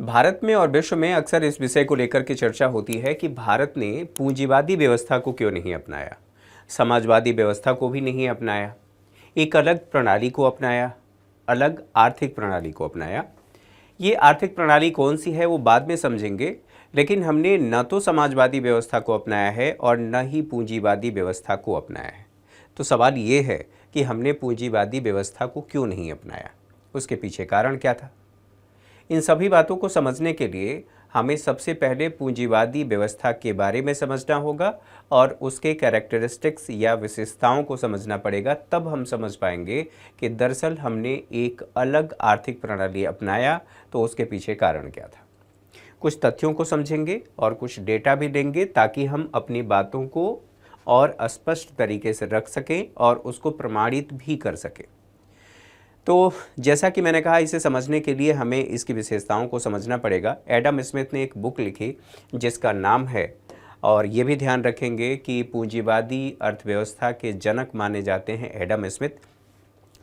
भारत में और विश्व में अक्सर इस विषय को लेकर के चर्चा होती है कि भारत ने पूंजीवादी व्यवस्था को क्यों नहीं अपनाया, समाजवादी व्यवस्था को भी नहीं अपनाया, एक अलग प्रणाली को अपनाया, अलग आर्थिक प्रणाली को अपनाया। ये आर्थिक प्रणाली कौन सी है वो बाद में समझेंगे, लेकिन हमने न तो समाजवादी व्यवस्था को अपनाया है और न ही पूंजीवादी व्यवस्था को अपनाया है। तो सवाल ये है कि हमने पूंजीवादी व्यवस्था को क्यों नहीं अपनाया, उसके पीछे कारण क्या था। इन सभी बातों को समझने के लिए हमें सबसे पहले पूंजीवादी व्यवस्था के बारे में समझना होगा और उसके कैरेक्टरिस्टिक्स या विशेषताओं को समझना पड़ेगा। तब हम समझ पाएंगे कि दरअसल हमने एक अलग आर्थिक प्रणाली अपनाया तो उसके पीछे कारण क्या था। कुछ तथ्यों को समझेंगे और कुछ डेटा भी लेंगे ताकि हम अपनी बातों को और स्पष्ट तरीके से रख सकें और उसको प्रमाणित भी कर सकें। तो जैसा कि मैंने कहा, इसे समझने के लिए हमें इसकी विशेषताओं को समझना पड़ेगा। एडम स्मिथ ने एक बुक लिखी जिसका नाम है, और ये भी ध्यान रखेंगे कि पूंजीवादी अर्थव्यवस्था के जनक माने जाते हैं एडम स्मिथ।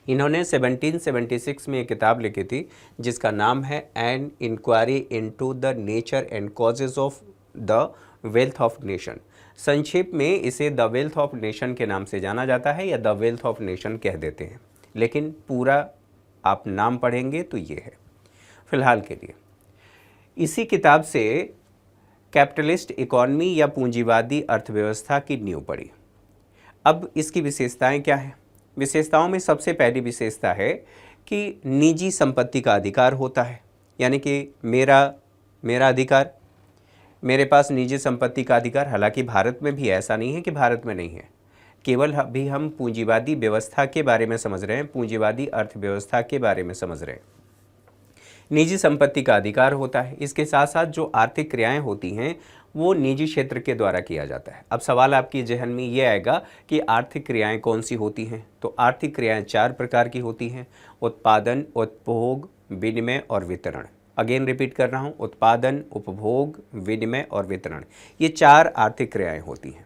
इन्होंने 1776 में एक किताब लिखी थी जिसका नाम है an inquiry into the nature and causes of the wealth of nation. संक्षेप में इसे द वेल्थ ऑफ नेशन के नाम से जाना जाता है या द वेल्थ ऑफ नेशन कह देते हैं, लेकिन पूरा आप नाम पढ़ेंगे तो ये है। फिलहाल के लिए इसी किताब से कैपिटलिस्ट इकॉनमी या पूंजीवादी अर्थव्यवस्था की नींव पड़ी। अब इसकी विशेषताएं क्या हैं? विशेषताओं में सबसे पहली विशेषता है कि निजी संपत्ति का अधिकार होता है, यानी कि मेरा अधिकार, मेरे पास निजी संपत्ति का अधिकार। हालांकि भारत में भी ऐसा नहीं है कि भारत में नहीं है, केवल अभी हम पूंजीवादी व्यवस्था के बारे में समझ रहे हैं, पूंजीवादी अर्थव्यवस्था के बारे में समझ रहे हैं। निजी संपत्ति का अधिकार होता है। इसके साथ साथ जो आर्थिक क्रियाएं होती हैं वो निजी क्षेत्र के द्वारा किया जाता है। अब सवाल आपके जहन में ये आएगा कि आर्थिक क्रियाएं कौन सी होती हैं। तो आर्थिक क्रियाएं 4 प्रकार की होती हैं: उत्पादन, उपभोग, विनिमय और वितरण। अगेन रिपीट कर रहा हूँ, उत्पादन, उपभोग, विनिमय और वितरण, ये 4 आर्थिक क्रियाएं होती हैं।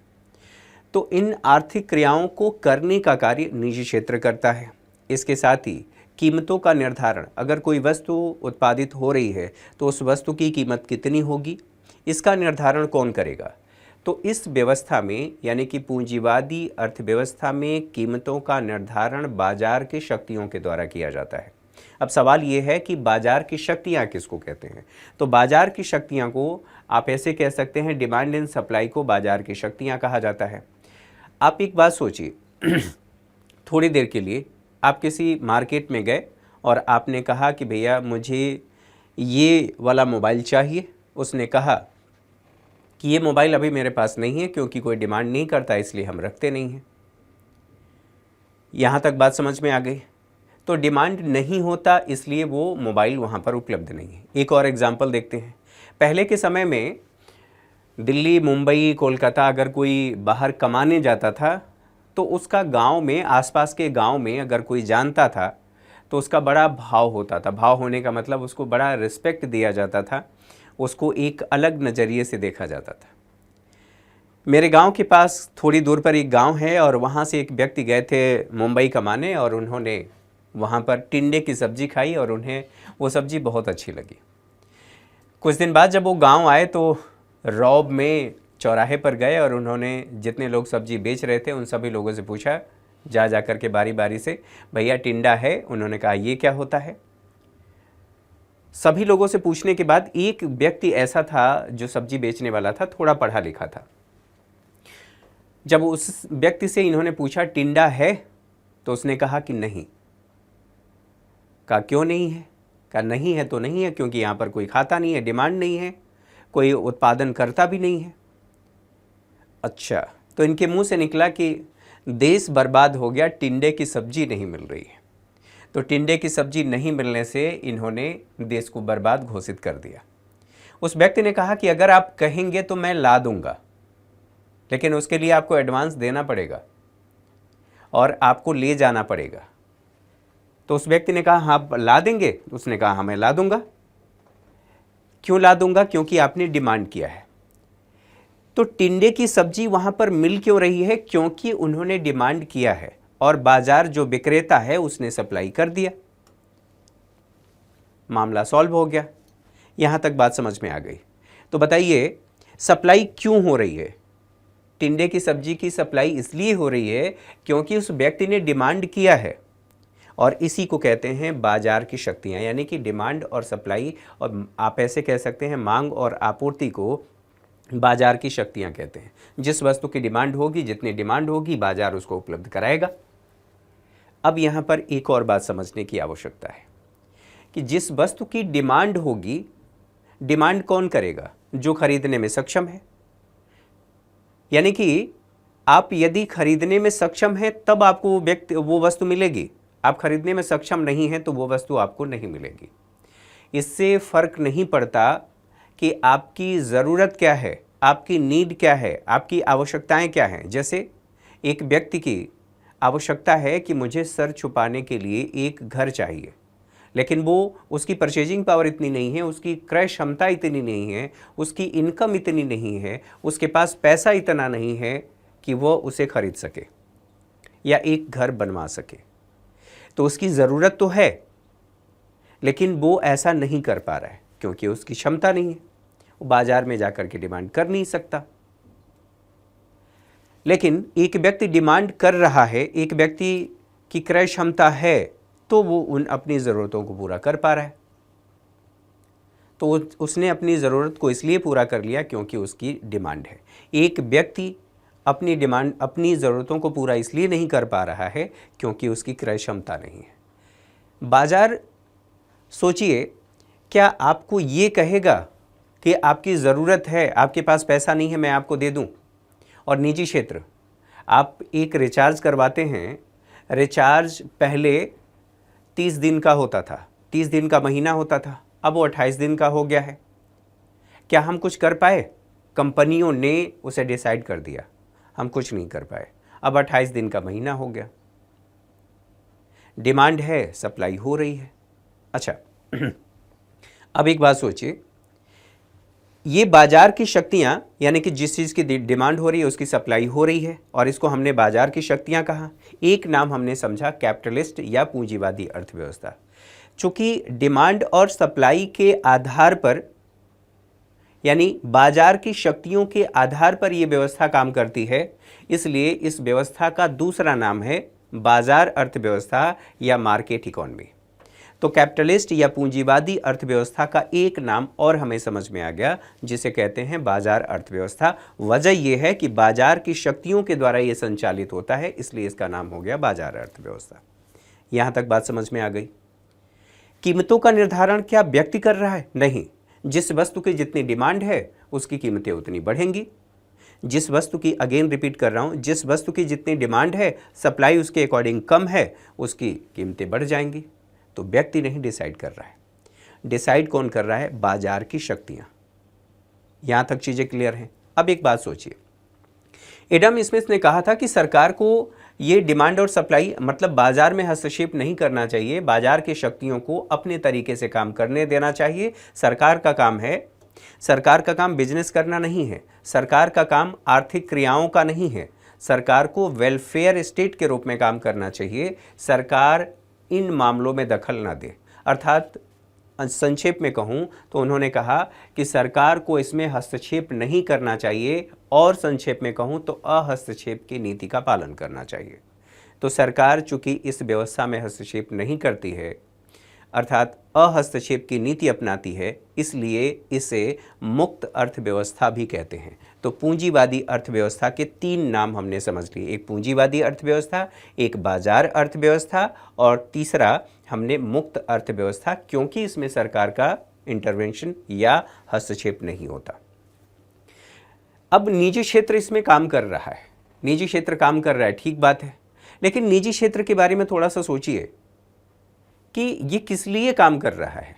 तो इन आर्थिक क्रियाओं को करने का कार्य निजी क्षेत्र करता है। इसके साथ ही कीमतों का निर्धारण, अगर कोई वस्तु उत्पादित हो रही है तो उस वस्तु की कीमत कितनी होगी, इसका निर्धारण कौन करेगा। तो इस व्यवस्था में, यानी कि पूंजीवादी अर्थव्यवस्था में, कीमतों का निर्धारण बाजार की शक्तियों के द्वारा किया जाता है। अब सवाल ये है कि बाजार की शक्तियाँ किसको कहते हैं। तो बाजार की शक्तियाँ को आप ऐसे कह सकते हैं, डिमांड एंड सप्लाई को बाजार की शक्तियाँ कहा जाता है। आप एक बात सोचिए, थोड़ी देर के लिए आप किसी मार्केट में गए और आपने कहा कि भैया मुझे ये वाला मोबाइल चाहिए। उसने कहा कि ये मोबाइल अभी मेरे पास नहीं है क्योंकि कोई डिमांड नहीं करता, इसलिए हम रखते नहीं हैं। यहाँ तक बात समझ में आ गई। तो डिमांड नहीं होता इसलिए वो मोबाइल वहाँ पर उपलब्ध नहीं है। एक और एग्जाम्पल देखते हैं। पहले के समय में दिल्ली, मुंबई, कोलकाता अगर कोई बाहर कमाने जाता था तो उसका गांव में, आसपास के गांव में अगर कोई जानता था तो उसका बड़ा भाव होता था। भाव होने का मतलब उसको बड़ा रिस्पेक्ट दिया जाता था, उसको एक अलग नज़रिए से देखा जाता था। मेरे गांव के पास थोड़ी दूर पर एक गांव है और वहाँ से एक व्यक्ति गए थे मुंबई कमाने और उन्होंने वहाँ पर टिंडे की सब्ज़ी खाई और उन्हें वो सब्ज़ी बहुत अच्छी लगी। कुछ दिन बाद जब वो गाँव आए तो रौब में चौराहे पर गए और उन्होंने जितने लोग सब्जी बेच रहे थे उन सभी लोगों से पूछा, जा कर के बारी बारी से, भैया टिंडा है? उन्होंने कहा ये क्या होता है। सभी लोगों से पूछने के बाद एक व्यक्ति ऐसा था जो सब्जी बेचने वाला था, थोड़ा पढ़ा लिखा था। जब उस व्यक्ति से इन्होंने पूछा टिंडा है तो उसने कहा कि नहीं। कहा क्यों नहीं है? कहा नहीं है तो नहीं है, क्योंकि यहाँ पर कोई खाता नहीं है, डिमांड नहीं है, कोई उत्पादन करता भी नहीं है। अच्छा, तो इनके मुंह से निकला कि देश बर्बाद हो गया, टिंडे की सब्जी नहीं मिल रही है। तो टिंडे की सब्जी नहीं मिलने से इन्होंने देश को बर्बाद घोषित कर दिया। उस व्यक्ति ने कहा कि अगर आप कहेंगे तो मैं ला दूंगा, लेकिन उसके लिए आपको एडवांस देना पड़ेगा और आपको ले जाना पड़ेगा। तो उस व्यक्ति ने कहा हाँ ला देंगे। उसने कहा हाँ मैं ला दूंगा। क्यों ला दूंगा? क्योंकि आपने डिमांड किया है। तो टिंडे की सब्जी वहां पर मिल क्यों रही है? क्योंकि उन्होंने डिमांड किया है और बाजार जो विक्रेता है उसने सप्लाई कर दिया, मामला सॉल्व हो गया। यहाँ तक बात समझ में आ गई। तो बताइए सप्लाई क्यों हो रही है? टिंडे की सब्जी की सप्लाई इसलिए हो रही है क्योंकि उस व्यक्ति ने डिमांड किया है, और इसी को कहते हैं बाजार की शक्तियाँ, यानी कि डिमांड और सप्लाई, और आप ऐसे कह सकते हैं मांग और आपूर्ति को बाजार की शक्तियाँ कहते हैं। जिस वस्तु की डिमांड होगी, जितनी डिमांड होगी, बाजार उसको उपलब्ध कराएगा। अब यहाँ पर एक और बात समझने की आवश्यकता है कि जिस वस्तु की डिमांड होगी, डिमांड कौन करेगा? जो खरीदने में सक्षम है। यानी कि आप यदि खरीदने में सक्षम हैं तब आपको वो वस्तु मिलेगी। आप खरीदने में सक्षम नहीं हैं तो वो वस्तु आपको नहीं मिलेगी। इससे फर्क नहीं पड़ता कि आपकी ज़रूरत क्या है, आपकी नीड क्या है, आपकी आवश्यकताएं क्या हैं। जैसे एक व्यक्ति की आवश्यकता है कि मुझे सर छुपाने के लिए एक घर चाहिए, लेकिन वो उसकी परचेजिंग पावर इतनी नहीं है, उसकी क्रय क्षमता इतनी नहीं है, उसकी इनकम इतनी नहीं है, उसके पास पैसा इतना नहीं है कि वो उसे खरीद सके या एक घर बनवा सके। तो उसकी ज़रूरत तो है, लेकिन वो ऐसा नहीं कर पा रहा है क्योंकि उसकी क्षमता नहीं है। वो बाजार में जाकर के डिमांड कर नहीं सकता। लेकिन एक व्यक्ति डिमांड कर रहा है, एक व्यक्ति की क्रय क्षमता है, तो वो उन अपनी ज़रूरतों को पूरा कर पा रहा है। तो उसने अपनी ज़रूरत को इसलिए पूरा कर लिया क्योंकि उसकी डिमांड है। एक व्यक्ति अपनी ज़रूरतों को पूरा इसलिए नहीं कर पा रहा है क्योंकि उसकी क्रय क्षमता नहीं है। बाजार, सोचिए, क्या आपको ये कहेगा कि आपकी ज़रूरत है, आपके पास पैसा नहीं है, मैं आपको दे दूं? और निजी क्षेत्र, आप एक रिचार्ज करवाते हैं, रिचार्ज पहले 30 दिन का होता था, 30 दिन का महीना होता था, अब वो 28 दिन का हो गया है। क्या हम कुछ कर पाए? कंपनियों ने उसे डिसाइड कर दिया, हम कुछ नहीं कर पाए। अब 28 दिन का महीना हो गया। डिमांड है, सप्लाई हो रही है। अच्छा अब एक बात सोचिए, ये बाजार की शक्तियां, यानी कि जिस चीज़ की डिमांड हो रही है उसकी सप्लाई हो रही है, और इसको हमने बाजार की शक्तियां कहा। एक नाम हमने समझा कैपिटलिस्ट या पूंजीवादी अर्थव्यवस्था। चूंकि डिमांड और सप्लाई के आधार पर, यानी बाजार की शक्तियों के आधार पर यह व्यवस्था काम करती है, इसलिए इस व्यवस्था का दूसरा नाम है बाजार अर्थव्यवस्था या मार्केट इकोनॉमी। तो कैपिटलिस्ट या पूंजीवादी अर्थव्यवस्था का एक नाम और हमें समझ में आ गया, जिसे कहते हैं बाजार अर्थव्यवस्था। वजह यह है कि बाजार की शक्तियों के द्वारा यह संचालित होता है, इसलिए इसका नाम हो गया बाजार अर्थव्यवस्था। यहां तक बात समझ में आ गई। कीमतों का निर्धारण क्या व्यक्ति कर रहा है? नहीं। जिस वस्तु की जितनी डिमांड है उसकी कीमतें उतनी बढ़ेंगी। जिस वस्तु की, अगेन रिपीट कर रहा हूं, जिस वस्तु की जितनी डिमांड है, सप्लाई उसके अकॉर्डिंग कम है, उसकी कीमतें बढ़ जाएंगी। तो व्यक्ति नहीं डिसाइड कर रहा है, डिसाइड कौन कर रहा है? बाजार की शक्तियां। यहां तक चीजें क्लियर हैं। अब एक बात सोचिए, एडम स्मिथ ने कहा था कि सरकार को ये डिमांड और सप्लाई, मतलब बाजार में हस्तक्षेप नहीं करना चाहिए, बाजार की शक्तियों को अपने तरीके से काम करने देना चाहिए। सरकार का काम है, सरकार का काम बिजनेस करना नहीं है, सरकार का काम आर्थिक क्रियाओं का नहीं है, सरकार को वेलफेयर स्टेट के रूप में काम करना चाहिए। सरकार इन मामलों में दखल ना दे। अर्थात संक्षेप में कहूं तो उन्होंने कहा कि सरकार को इसमें हस्तक्षेप नहीं करना चाहिए, और संक्षेप में कहूं तो अहस्तक्षेप की नीति का पालन करना चाहिए। तो सरकार चूंकि इस व्यवस्था में हस्तक्षेप नहीं करती है, अर्थात अहस्तक्षेप की नीति अपनाती है, इसलिए इसे मुक्त अर्थव्यवस्था भी कहते हैं। तो पूंजीवादी अर्थव्यवस्था के तीन नाम हमने समझ लिए, एक पूंजीवादी अर्थव्यवस्था, एक बाजार अर्थव्यवस्था, और तीसरा हमने मुक्त अर्थव्यवस्था, क्योंकि इसमें सरकार का इंटरवेंशन या हस्तक्षेप नहीं होता। अब निजी क्षेत्र इसमें काम कर रहा है, निजी क्षेत्र काम कर रहा है, ठीक बात है, लेकिन निजी क्षेत्र के बारे में थोड़ा सा सोचिए कि ये किस लिए काम कर रहा है?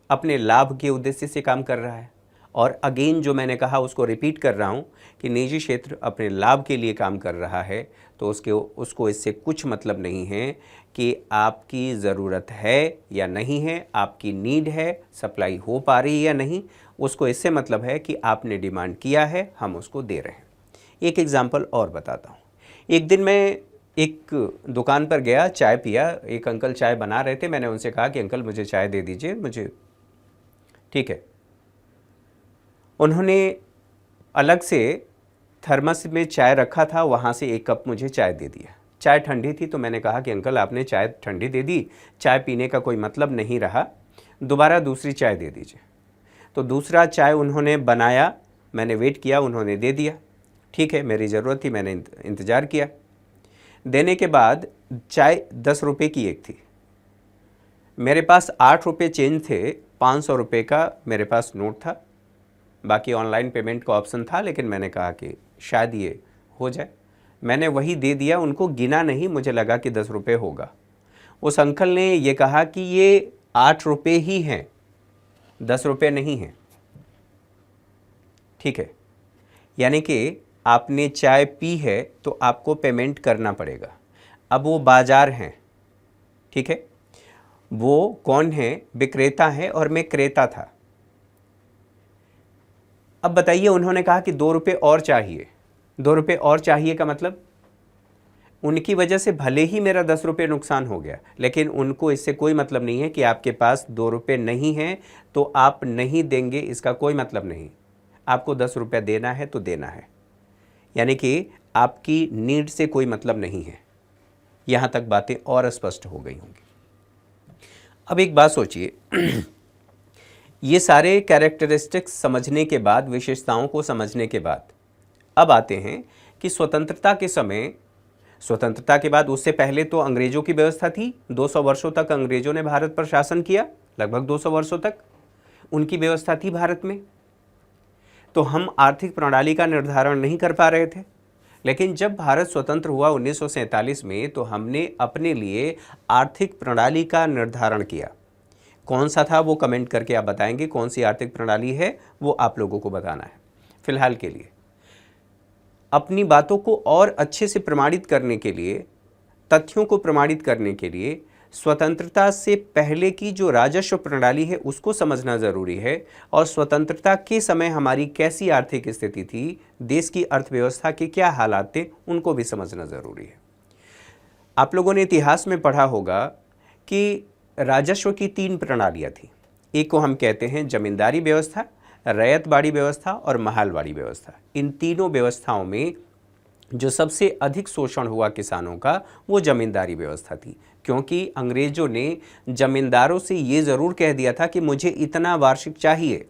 अपने लाभ के उद्देश्य से काम कर रहा है। और अगेन जो मैंने कहा उसको रिपीट कर रहा हूँ कि निजी क्षेत्र अपने लाभ के लिए काम कर रहा है, तो उसको इससे कुछ मतलब नहीं है कि आपकी ज़रूरत है या नहीं है, आपकी नीड है, सप्लाई हो पा रही है या नहीं। उसको इससे मतलब है कि आपने डिमांड किया है, हम उसको दे रहे हैं। एक एग्जाम्पल और बताता हूँ। एक दिन मैं एक दुकान पर गया, चाय पिया। एक अंकल चाय बना रहे थे। मैंने उनसे कहा कि अंकल मुझे चाय दे दीजिए, मुझे ठीक है। उन्होंने अलग से थर्मस में चाय रखा था, वहाँ से एक कप मुझे चाय दे दिया। चाय ठंडी थी तो मैंने कहा कि अंकल आपने चाय ठंडी दे दी, चाय पीने का कोई मतलब नहीं रहा, दोबारा दूसरी चाय दे दीजिए। तो दूसरा चाय उन्होंने बनाया, मैंने वेट किया, उन्होंने दे दिया। ठीक है, मेरी ज़रूरत थी, मैंने इंतज़ार किया। देने के बाद चाय 10 रुपये की एक थी, मेरे पास 8 रुपये चेंज थे, 500 रुपये का मेरे पास नोट था, बाकी ऑनलाइन पेमेंट का ऑप्शन था, लेकिन मैंने कहा कि शायद ये हो जाए, मैंने वही दे दिया। उनको गिना नहीं, मुझे लगा कि 10 रुपये होगा। उस अंकल ने ये कहा कि ये 8 रुपये ही हैं, 10 रुपये नहीं हैं। ठीक है, यानी कि आपने चाय पी है तो आपको पेमेंट करना पड़ेगा। अब वो बाजार हैं, ठीक है, वो कौन है? विक्रेता है और मैं क्रेता था। अब बताइए, उन्होंने कहा कि 2 रुपये और चाहिए। 2 रुपये और चाहिए का मतलब उनकी वजह से भले ही मेरा 10 रुपये नुकसान हो गया, लेकिन उनको इससे कोई मतलब नहीं है कि आपके पास 2 रुपये नहीं हैं तो आप नहीं देंगे, इसका कोई मतलब नहीं। आपको 10 रुपये देना है तो देना है, यानी कि आपकी नीड से कोई मतलब नहीं है। यहाँ तक बातें और स्पष्ट हो गई होंगी। अब एक बात सोचिए, ये सारे कैरेक्टरिस्टिक्स समझने के बाद, विशेषताओं को समझने के बाद, अब आते हैं कि स्वतंत्रता के समय, स्वतंत्रता के बाद, उससे पहले तो अंग्रेजों की व्यवस्था थी। 200 वर्षों तक अंग्रेजों ने भारत पर शासन किया, लगभग 200 वर्षों तक उनकी व्यवस्था थी भारत में। तो हम आर्थिक प्रणाली का निर्धारण नहीं कर पा रहे थे। लेकिन जब भारत स्वतंत्र हुआ 1947 में, तो हमने अपने लिए आर्थिक प्रणाली का निर्धारण किया। कौन सा था वो कमेंट करके आप बताएंगे, कौन सी आर्थिक प्रणाली है वो आप लोगों को बताना है। फिलहाल के लिए अपनी बातों को और अच्छे से प्रमाणित करने के लिए, तथ्यों को प्रमाणित करने के लिए, स्वतंत्रता से पहले की जो राजस्व प्रणाली है उसको समझना ज़रूरी है, और स्वतंत्रता के समय हमारी कैसी आर्थिक स्थिति थी, देश की अर्थव्यवस्था के क्या हालात थे, उनको भी समझना ज़रूरी है। आप लोगों ने इतिहास में पढ़ा होगा कि राजस्व की 3 प्रणालियाँ थी। एक को हम कहते हैं जमींदारी व्यवस्था, रैयतवाड़ी व्यवस्था और महालवाड़ी व्यवस्था। इन तीनों व्यवस्थाओं में जो सबसे अधिक शोषण हुआ किसानों का, वो जमींदारी व्यवस्था थी, क्योंकि अंग्रेजों ने जमींदारों से ये ज़रूर कह दिया था कि मुझे इतना वार्षिक चाहिए,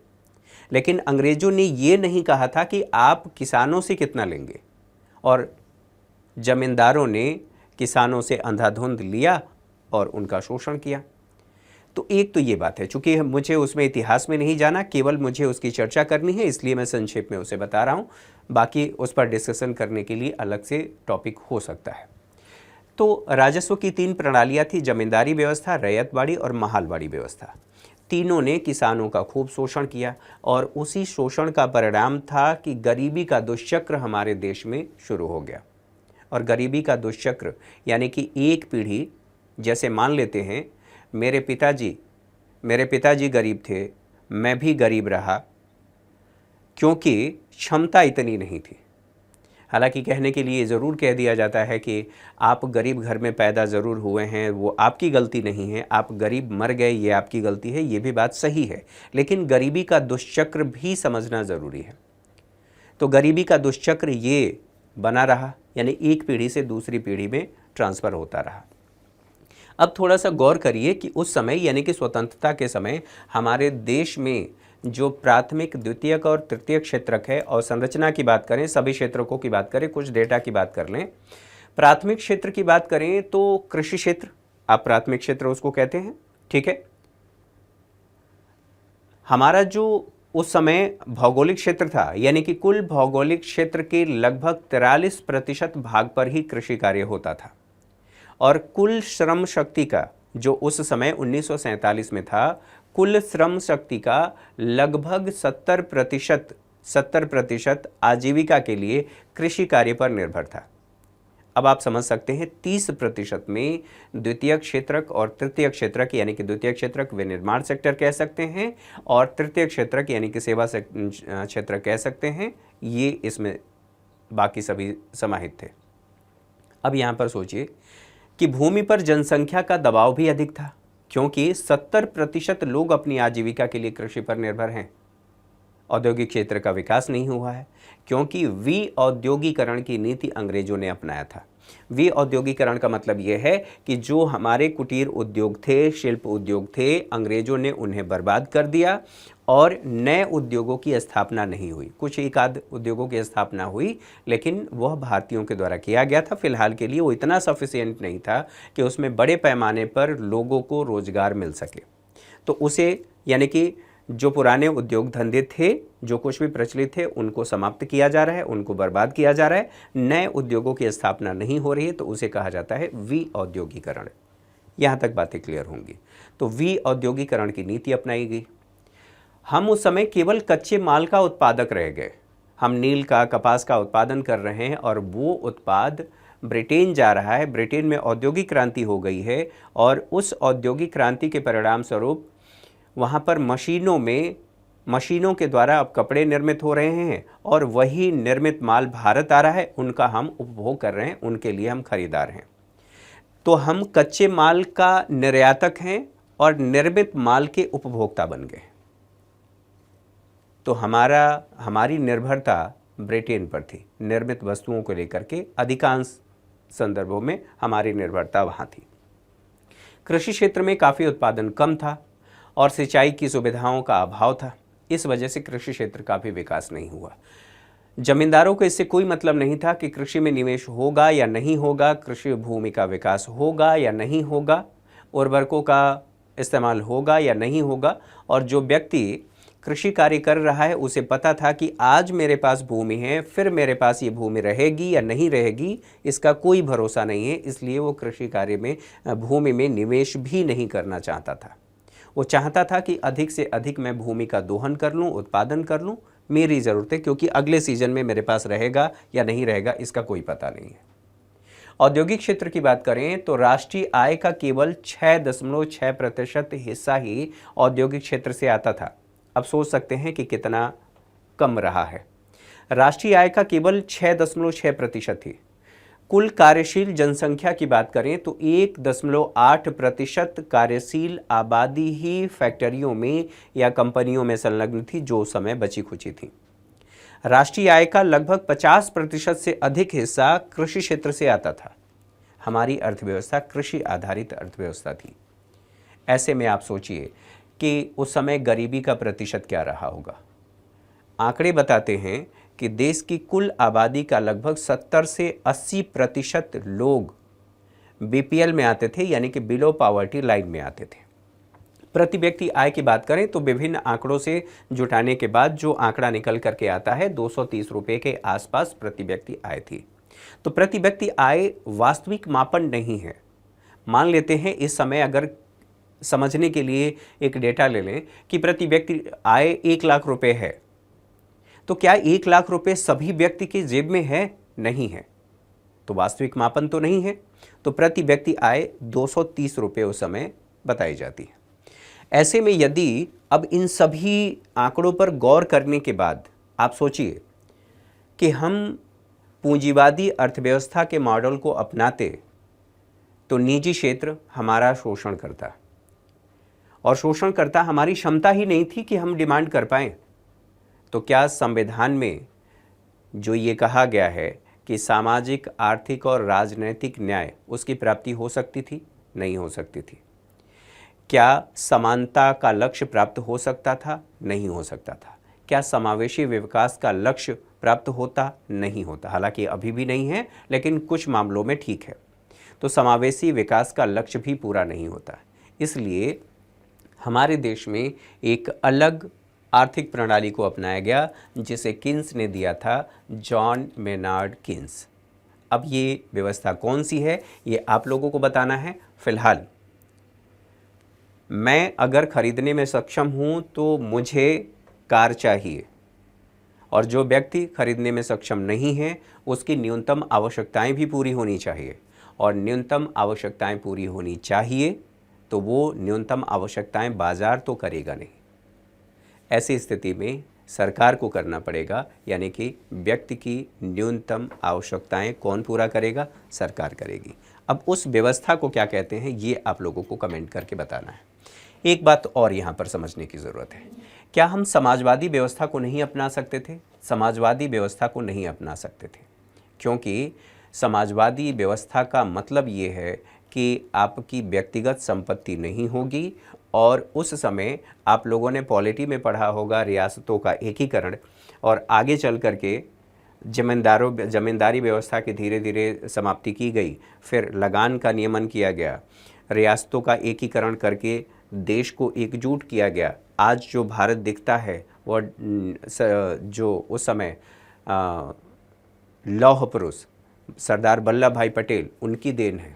लेकिन अंग्रेजों ने ये नहीं कहा था कि आप किसानों से कितना लेंगे, और जमींदारों ने किसानों से अंधाधुंध लिया और उनका शोषण किया। तो एक तो ये बात है, चूंकि मुझे उसमें इतिहास में नहीं जाना, केवल मुझे उसकी चर्चा करनी है, इसलिए मैं संक्षेप में उसे बता रहा हूँ। बाकी उस पर डिस्कशन करने के लिए अलग से टॉपिक हो सकता है। तो राजस्व की 3 प्रणालियाँ थी, जमींदारी व्यवस्था, रैयतवाड़ी और महालवाड़ी व्यवस्था। तीनों ने किसानों का खूब शोषण किया, और उसी शोषण का परिणाम था कि गरीबी का दुष्चक्र हमारे देश में शुरू हो गया। और गरीबी का दुष्चक्र यानी कि एक पीढ़ी, जैसे मान लेते हैं मेरे पिताजी गरीब थे, मैं भी गरीब रहा, क्योंकि क्षमता इतनी नहीं थी। हालांकि कहने के लिए ज़रूर कह दिया जाता है कि आप गरीब घर में पैदा ज़रूर हुए हैं, वो आपकी गलती नहीं है, आप गरीब मर गए ये आपकी गलती है, ये भी बात सही है, लेकिन गरीबी का दुष्चक्र भी समझना ज़रूरी है। तो गरीबी का दुष्चक्र ये बना रहा, यानी एक पीढ़ी से दूसरी पीढ़ी में ट्रांसफ़र होता रहा। अब थोड़ा सा गौर करिए कि उस समय, यानी कि स्वतंत्रता के समय, हमारे देश में जो प्राथमिक, द्वितीयक और तृतीयक क्षेत्रक है, और संरचना की बात करें, सभी क्षेत्रकों की बात करें, कुछ डेटा की बात कर लें। प्राथमिक क्षेत्र की बात करें तो कृषि क्षेत्र, आप प्राथमिक क्षेत्र उसको कहते हैं, ठीक है। हमारा जो उस समय भौगोलिक क्षेत्र था, यानी कि कुल भौगोलिक क्षेत्र के लगभग 43% भाग पर ही कृषि कार्य होता था, और कुल श्रम शक्ति का, जो उस समय 1947 में था, कुल श्रम शक्ति का लगभग 70% आजीविका के लिए कृषि कार्य पर निर्भर था। अब आप समझ सकते हैं 30% में द्वितीय क्षेत्रक और तृतीय क्षेत्रक, यानी कि द्वितीय क्षेत्रक विनिर्माण सेक्टर कह सकते हैं, और तृतीय क्षेत्रक यानी कि सेवा क्षेत्र कह सकते हैं, ये इसमें बाकी सभी समाहित थे। अब यहाँ पर सोचिए कि भूमि पर जनसंख्या का दबाव भी अधिक था, क्योंकि 70% लोग अपनी आजीविका के लिए कृषि पर निर्भर हैं। औद्योगिक क्षेत्र का विकास नहीं हुआ है क्योंकि विऔद्योगीकरण की नीति अंग्रेजों ने अपनाया था। विऔद्योगीकरण का मतलब यह है कि जो हमारे कुटीर उद्योग थे, शिल्प उद्योग थे, अंग्रेजों ने उन्हें बर्बाद कर दिया और नए उद्योगों की स्थापना नहीं हुई। कुछ एक आध उद्योगों की स्थापना हुई, लेकिन वह भारतीयों के द्वारा किया गया था। फिलहाल के लिए वो इतना सफिशिएंट नहीं था कि उसमें बड़े पैमाने पर लोगों को रोजगार मिल सके। तो उसे यानी कि जो पुराने उद्योग धंधे थे, जो कुछ भी प्रचलित थे, उनको समाप्त किया जा रहा है, उनको बर्बाद किया जा रहा है, नए उद्योगों की स्थापना नहीं हो रही है, तो उसे कहा जाता है विऔद्योगीकरण। यहाँ तक बातें क्लियर होंगी। तो विऔद्योगीकरण की नीति अपनाई गई। हम उस समय केवल कच्चे माल का उत्पादक रह गए। हम नील का, कपास का उत्पादन कर रहे हैं और वो उत्पाद ब्रिटेन जा रहा है। ब्रिटेन में औद्योगिक क्रांति हो गई है और उस औद्योगिक क्रांति के परिणाम स्वरूप वहाँ पर मशीनों के द्वारा अब कपड़े निर्मित हो रहे हैं और वही निर्मित माल भारत आ रहा है, उनका हम उपभोग कर रहे हैं, उनके लिए हम खरीदार हैं। तो हम कच्चे माल का निर्यातक हैं और निर्मित माल के उपभोक्ता बन गए। तो हमारी निर्भरता ब्रिटेन पर थी, निर्मित वस्तुओं को लेकर के अधिकांश संदर्भों में हमारी निर्भरता वहाँ थी। कृषि क्षेत्र में काफ़ी उत्पादन कम था और सिंचाई की सुविधाओं का अभाव था। इस वजह से कृषि क्षेत्र का भी विकास नहीं हुआ। जमींदारों को इससे कोई मतलब नहीं था कि कृषि में निवेश होगा या नहीं होगा, कृषि भूमि का विकास होगा या नहीं होगा, उर्वरकों का इस्तेमाल होगा या नहीं होगा। और जो व्यक्ति कृषि कार्य कर रहा है उसे पता था कि आज मेरे पास भूमि है, फिर मेरे पास ये भूमि रहेगी या नहीं रहेगी, इसका कोई भरोसा नहीं है। इसलिए वो कृषि कार्य में, भूमि में निवेश भी नहीं करना चाहता था। वो चाहता था कि अधिक से अधिक मैं भूमि का दोहन कर लूँ, उत्पादन कर लूँ, मेरी ज़रूरत है, क्योंकि अगले सीजन में मेरे पास रहेगा या नहीं रहेगा इसका कोई पता नहीं है। औद्योगिक क्षेत्र की बात करें तो राष्ट्रीय आय का केवल 6.6% हिस्सा ही औद्योगिक क्षेत्र से आता था। अब सोच सकते हैं कि कितना कम रहा है। राष्ट्रीय आय का केवल 6.6% थी। कुल कार्यशील जनसंख्या की बात करें तो 1.8% कार्यशील आबादी ही फैक्ट्रियों में या कंपनियों में संलग्न थी, जो उस समय बची खुची थी। राष्ट्रीय आय का लगभग 50% से अधिक हिस्सा कृषि क्षेत्र से आता था। हमारी अर्थव्यवस्था कृषि आधारित अर्थव्यवस्था थी। ऐसे में आप सोचिए कि उस समय गरीबी का प्रतिशत क्या रहा होगा। आंकड़े बताते हैं कि देश की कुल आबादी का लगभग 70 से 80% लोग बीपीएल में आते थे, यानी कि बिलो पॉवर्टी लाइन में आते थे। प्रति व्यक्ति आय की बात करें तो विभिन्न आंकड़ों से जुटाने के बाद जो आंकड़ा निकल करके आता है 230 रुपये के आसपास प्रति व्यक्ति आय थी। तो प्रति व्यक्ति आय वास्तविक मापन नहीं है। मान लेते हैं इस समय, अगर समझने के लिए एक डेटा ले लें कि प्रति व्यक्ति आय 1 लाख रुपए है, तो क्या 1 लाख रुपए सभी व्यक्ति की जेब में है? नहीं है, तो वास्तविक मापन तो नहीं है। तो प्रति व्यक्ति आय 230 रुपये उस समय बताई जाती है। ऐसे में यदि अब इन सभी आंकड़ों पर गौर करने के बाद आप सोचिए कि हम पूंजीवादी अर्थव्यवस्था के मॉडल को अपनाते तो निजी क्षेत्र हमारा शोषण करता, और शोषण करता हमारी क्षमता ही नहीं थी कि हम डिमांड कर पाएं। तो क्या संविधान में जो ये कहा गया है कि सामाजिक, आर्थिक और राजनैतिक न्याय, उसकी प्राप्ति हो सकती थी? नहीं हो सकती थी। क्या समानता का लक्ष्य प्राप्त हो सकता था? नहीं हो सकता था। क्या समावेशी विकास का लक्ष्य प्राप्त होता? नहीं होता। हालांकि अभी भी नहीं है, लेकिन कुछ मामलों में ठीक है। तो समावेशी विकास का लक्ष्य भी पूरा नहीं होता। इसलिए हमारे देश में एक अलग आर्थिक प्रणाली को अपनाया गया, जिसे किन्स ने दिया था, जॉन मेनार्ड किन्स। अब ये व्यवस्था कौन सी है ये आप लोगों को बताना है। फिलहाल मैं अगर खरीदने में सक्षम हूँ तो मुझे कार चाहिए, और जो व्यक्ति खरीदने में सक्षम नहीं है उसकी न्यूनतम आवश्यकताएं भी पूरी होनी चाहिए, और न्यूनतम आवश्यकताएं पूरी होनी चाहिए तो वो न्यूनतम आवश्यकताएं बाजार तो करेगा नहीं। ऐसी स्थिति में सरकार को करना पड़ेगा, यानी कि व्यक्ति की न्यूनतम आवश्यकताएं कौन पूरा करेगा? सरकार करेगी। अब उस व्यवस्था को क्या कहते हैं ये आप लोगों को कमेंट करके बताना है। एक बात और यहाँ पर समझने की ज़रूरत है, क्या हम समाजवादी व्यवस्था को नहीं अपना सकते थे? समाजवादी व्यवस्था को नहीं अपना सकते थे क्योंकि समाजवादी व्यवस्था का मतलब ये है कि आपकी व्यक्तिगत संपत्ति नहीं होगी, और उस समय आप लोगों ने पॉलिटी में पढ़ा होगा रियासतों का एकीकरण, और आगे चल करके जमींदारी व्यवस्था की धीरे धीरे समाप्ति की गई, फिर लगान का नियमन किया गया, रियासतों का एकीकरण करके देश को एकजुट किया गया। आज जो भारत दिखता है वह जो उस समय लौह पुरुष सरदार वल्लभ भाई पटेल उनकी देन है।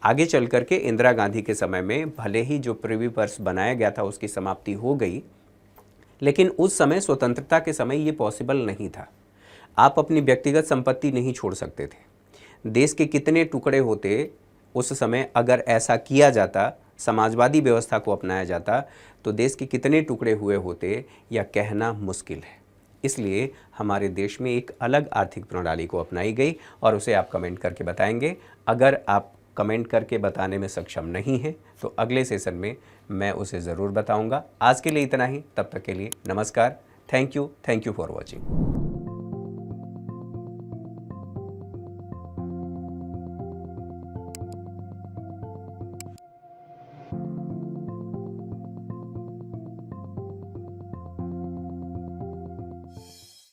आगे चल करके इंदिरा गांधी के समय में भले ही जो प्रिवी पर्स बनाया गया था उसकी समाप्ति हो गई, लेकिन उस समय स्वतंत्रता के समय ये पॉसिबल नहीं था। आप अपनी व्यक्तिगत संपत्ति नहीं छोड़ सकते थे। देश के कितने टुकड़े होते उस समय, अगर ऐसा किया जाता, समाजवादी व्यवस्था को अपनाया जाता, तो देश के कितने टुकड़े हुए होते यह कहना मुश्किल है। इसलिए हमारे देश में एक अलग आर्थिक प्रणाली को अपनाई गई और उसे आप कमेंट करके बताएंगे। अगर आप कमेंट करके बताने में सक्षम नहीं हैं तो अगले सेशन में मैं उसे ज़रूर बताऊंगा। आज के लिए इतना ही, तब तक के लिए नमस्कार। Thank you for watching.